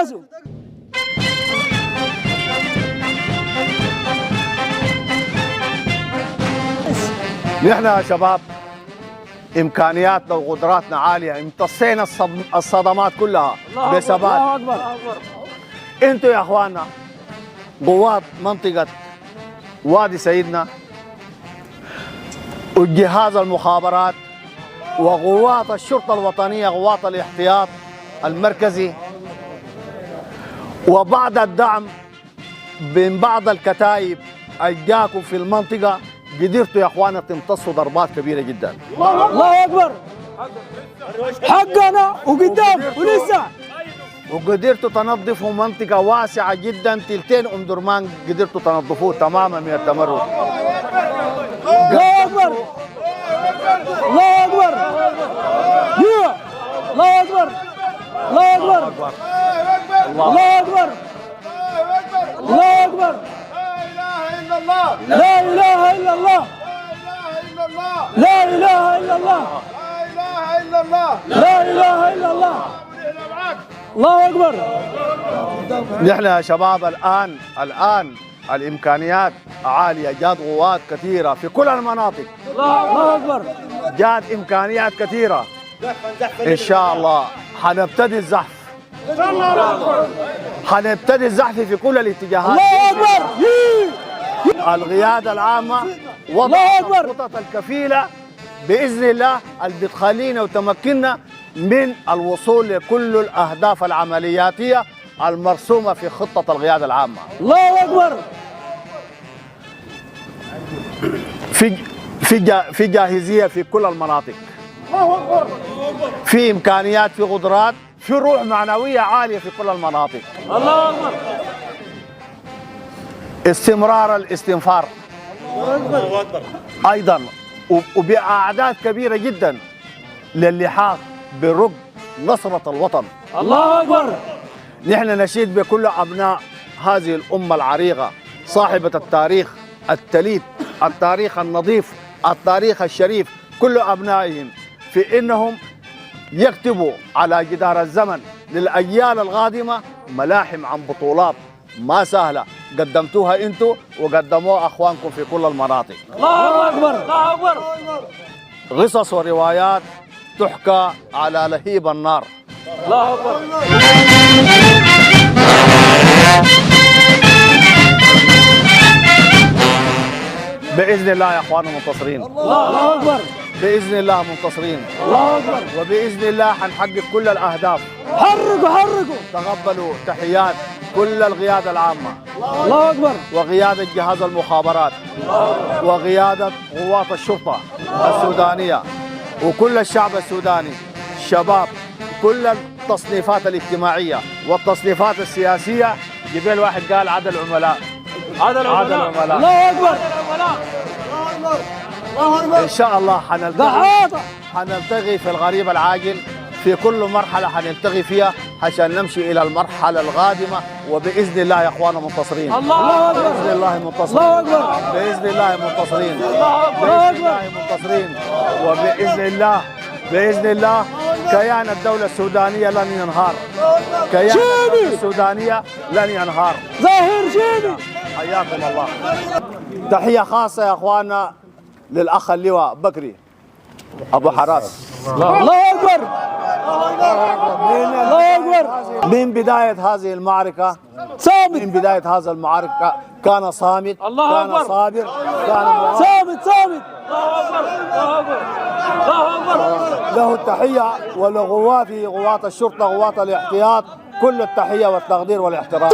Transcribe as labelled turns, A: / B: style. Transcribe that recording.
A: تركزوا.
B: نحن يا شباب امكانياتنا وقدراتنا عاليه، امتصينا الصدمات كلها بثبات.
A: الله اكبر.
B: انتوا يا اخواننا قوات منطقه وادي سيدنا وجهاز المخابرات وقوات الشرطه الوطنيه، قوات الاحتياط المركزي، وبعد الدعم من بعض الكتائب اجاكم في المنطقه، قدرتوا يا اخوانا تمتصوا ضربات كبيره جدا.
A: الله اكبر. حقنا وقدام ولسه.
B: وقدرتوا تنظفوا منطقه واسعه جدا، تلتين ام درمان قدرتوا تنظفوه تماما من التمرد.
A: الله اكبر. الله اكبر. الله اكبر. الله اكبر. الله اكبر. الله اكبر. لا اله الا الله. لا اله الا الله. لا اله الا الله. الله اكبر.
B: نحن يا شباب الان الامكانيات عاليه، جات قوات كثيره في كل المناطق.
A: الله اكبر.
B: جات امكانيات كثيره. ان شاء الله حنبتدي الزحف. حنبتدي الزحف في كل الاتجاهات.
A: الله اكبر.
B: القياده العامه
A: الله
B: وضعت
A: أكبر.
B: الخطط الكفيله باذن الله اللي بتخلينا وتمكننا من الوصول لكل الاهداف العملياتيه المرسومه في خطه القياده العامه.
A: الله اكبر.
B: في جاهزيه في كل المناطق. في امكانيات، في قدرات، في روح معنويه عاليه في كل المناطق.
A: الله اكبر.
B: استمرار الاستنفار ايضا وباعداد كبيره جدا للحاق بركب نصره الوطن.
A: الله اكبر.
B: نحن نشيد بكل ابناء هذه الامه العريقه صاحبه التاريخ التليد، التاريخ النظيف، التاريخ الشريف، كل ابنائهم في انهم يكتبوا على جدار الزمن للاجيال القادمه ملاحم عن بطولات ما سهله قدمتوها انتوا وقدموها اخوانكم في كل المناطق.
A: الله اكبر. الله اكبر.
B: قصص وروايات تحكى على لهيب النار.
A: الله اكبر.
B: باذن الله يا اخواننا منتصرين.
A: الله اكبر.
B: باذن الله منتصرين.
A: الله اكبر.
B: وباذن الله حنحقق كل الاهداف.
A: حركوا.
B: تقبلوا تحيات كل القياده العامه
A: الله اكبر.
B: وقياده جهاز المخابرات وقياده قوات الشرطه السودانيه وكل الشعب السوداني، الشباب، كل التصنيفات الاجتماعيه والتصنيفات السياسيه. جبال واحد قال عدد العملاء.
A: الله اكبر.
B: ان شاء الله
A: ضحاطه.
B: حنلتقي في القريب العاجل في كل مرحله حنلتقي فيها عشان نمشي الى المرحله القادمه، وباذن الله يا اخوانا منتصرين.
A: الله اكبر.
B: باذن الله منتصرين.
A: الله اكبر.
B: باذن الله منتصرين.
A: الله
B: باذن الله منتصرين. باذن الله كيان الدوله السودانيه لن ينهار. كيان الدوله السودانيه لن ينهار.
A: ظاهر جيبي.
B: حياكم الله. تحيه خاصه يا اخوانا للاخ اللواء بكري ابو حراس.
A: الله اكبر. الله اكبر.
B: من بدايه هذه المعركه
A: صامت.
B: من بدايه هذا المعركه كان صامت.
A: الله
B: كان
A: أكبر.
B: صابر. كان
A: صامت.
B: له التحيه ولقواته، قوات الشرطه، قوات الاحتياط، كل التحيه والتقدير والاحترام.